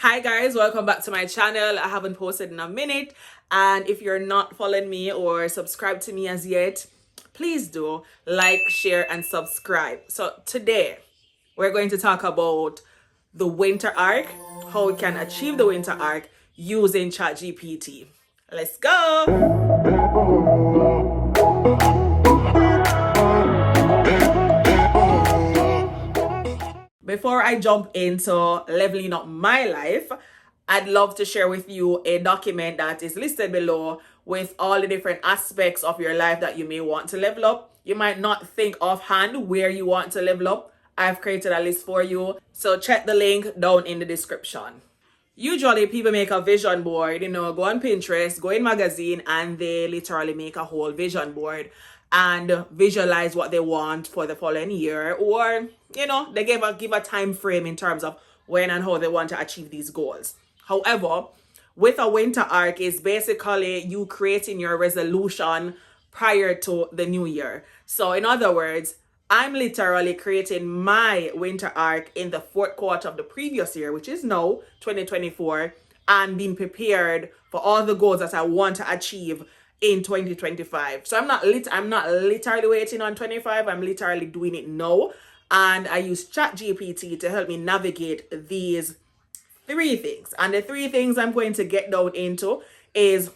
Hi guys, welcome back to my channel. I haven't posted in a minute, and if you're not following me or subscribed to me as yet, please do like, share, and subscribe. So today we're going to talk about the winter arc, how we can achieve the winter arc using ChatGPT. Let's go. Before I jump into leveling up my life, I'd love to share with you a document that is listed below with all the different aspects of your life that you may want to level up. You might not think offhand where you want to level up. I've created a list for you, so check the link down in the description. Usually people make a vision board, go on Pinterest, go in magazine, and they literally make a whole vision board and visualize what they want for the following year, or they give a time frame in terms of when and how they want to achieve these goals. However, with a winter arc is basically you creating your resolution prior to the new year. So in other words, I'm literally creating my winter arc in the fourth quarter of the previous year, which is now 2024, and being prepared for all the goals that I want to achieve in 2025. So I'm not literally waiting on 25. I'm literally doing it now, and I use ChatGPT to help me navigate these three things. And the three things I'm going to get down into is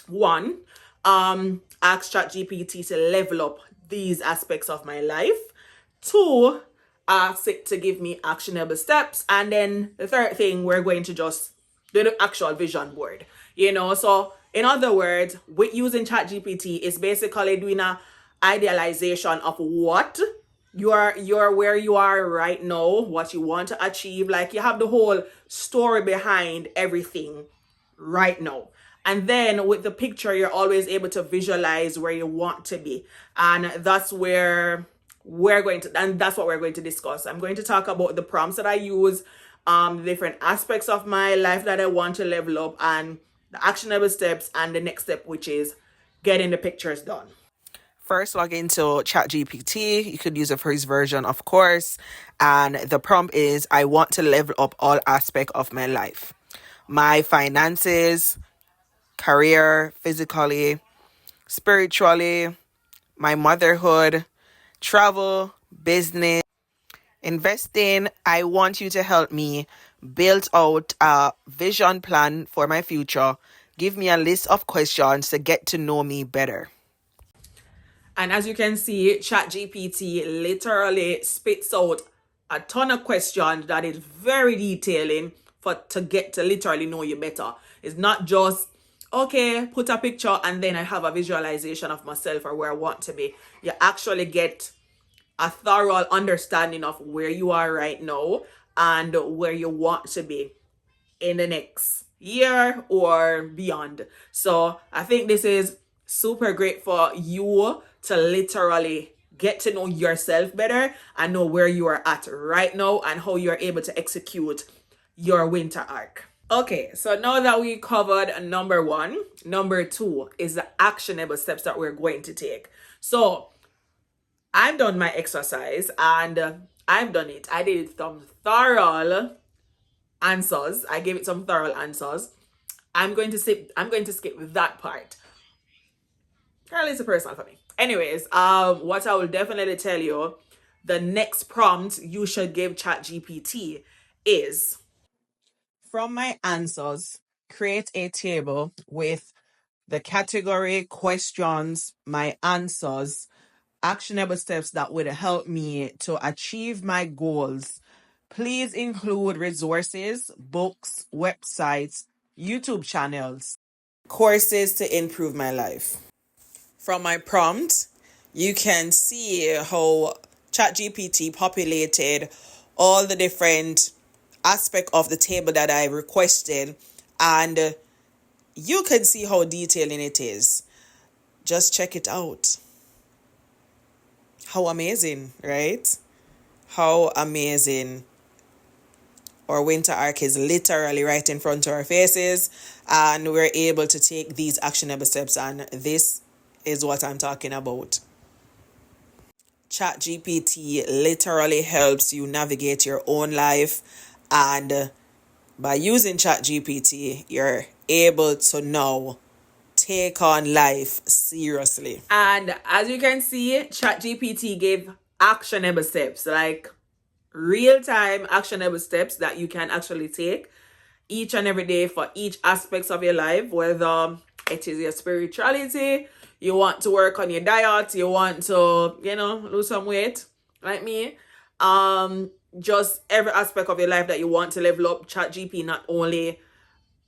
one, ask ChatGPT to level up these aspects of my life. Two, ask it to give me actionable steps. And then the third thing, we're going to just do the actual vision board. So in other words, with using ChatGPT, it's basically doing a idealization of what you're where you are right now, what you want to achieve. Like you have the whole story behind everything right now. And then with the picture, you're always able to visualize where you want to be. And that's where that's what we're going to discuss. I'm going to talk about the prompts that I use, the different aspects of my life that I want to level up, and the actionable steps, and the next step, which is getting the pictures done. First, log into ChatGPT. You could use a free version, of course. And the prompt is, I want to level up all aspects of my life. My finances, career, physically, spiritually, my motherhood, travel, business, investing. I want you to help me build out a vision plan for my future. Give me a list of questions to get to know me better. And as you can see, ChatGPT literally spits out a ton of questions that is very detailing to get to literally know you better. It's not just, okay, put a picture and then I have a visualization of myself or where I want to be. You actually get a thorough understanding of where you are right now and where you want to be in the next year or beyond. So I think this is super great for you to literally get to know yourself better and know where you are at right now and how you're able to execute your winter arc. Okay, so now that we covered number one, number two is the actionable steps that we're going to take. So I've done my exercise and I've done it. I did some thorough answers. I gave it some thorough answers. I'm going to skip that part. Apparently it's personal for me. Anyways, what I will definitely tell you, the next prompt you should give ChatGPT is, from my answers, create a table with the category, questions, my answers, actionable steps that would help me to achieve my goals. Please include resources, books, websites, YouTube channels, courses to improve my life. From my prompt, you can see how ChatGPT populated all the different aspects of the table that I requested, and you can see how detailing it is. Just check it out. How amazing, right? How amazing. Our winter arc is literally right in front of our faces, and we're able to take these actionable steps, and this is what I'm talking about. ChatGPT literally helps you navigate your own life and By using ChatGPT, you're able to now take on life seriously. And as you can see, ChatGPT gave actionable steps, like real time actionable steps that you can actually take each and every day for each aspects of your life, whether it is your spirituality, you want to work on your diet, you want to, lose some weight, like me. Just every aspect of your life that you want to level up, ChatGPT not only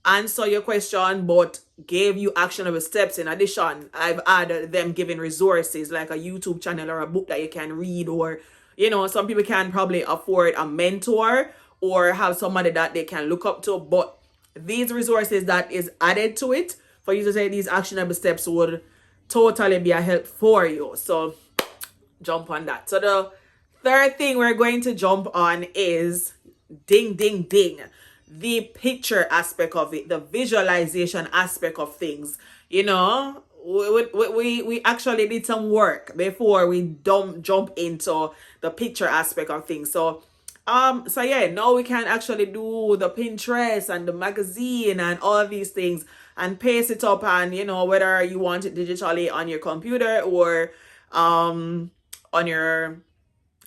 answer your question but gave you actionable steps. In addition, I've added them giving resources like a YouTube channel or a book that you can read, or some people can probably afford a mentor or have somebody that they can look up to, but these resources that is added to it for you to take these actionable steps would totally be a help for you. So jump on that. So the third thing we're going to jump on is ding ding ding, the picture aspect of it, the visualization aspect of things. We actually did some work before we don't jump into the picture aspect of things. So yeah, now we can actually do the Pinterest and the magazine and all of these things and paste it up, and whether you want it digitally on your computer or on your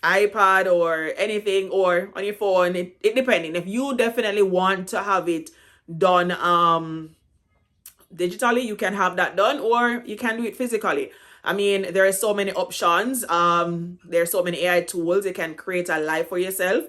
iPad or anything, or on your phone, it depending. If you definitely want to have it done digitally, you can have that done, or you can do it physically. I mean, there are so many options. There are so many AI tools. You can create a life for yourself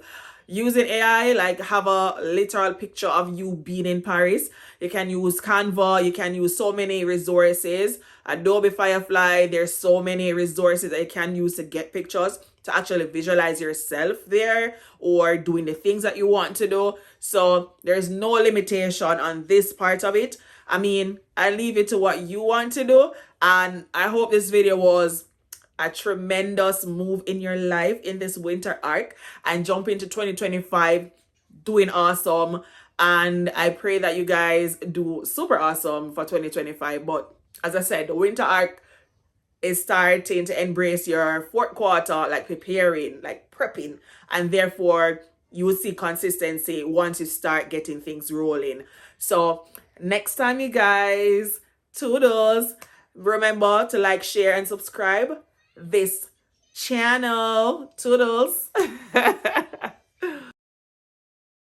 using AI, like have a literal picture of you being in Paris. You can use Canva. You can use so many resources. Adobe Firefly. There's so many resources that you can use to get pictures, to actually visualize yourself there or doing the things that you want to do. So there's no limitation on this part of it. I mean, I leave it to what you want to do. And I hope this video was a tremendous move in your life in this winter arc and jump into 2025 doing awesome. And I pray that you guys do super awesome for 2025. But as I said, the winter arc is starting to embrace your fourth quarter, like preparing, like prepping, and therefore you will see consistency once you start getting things rolling. So next time, you guys, toodles. Remember to like, share, and subscribe this channel. Toodles.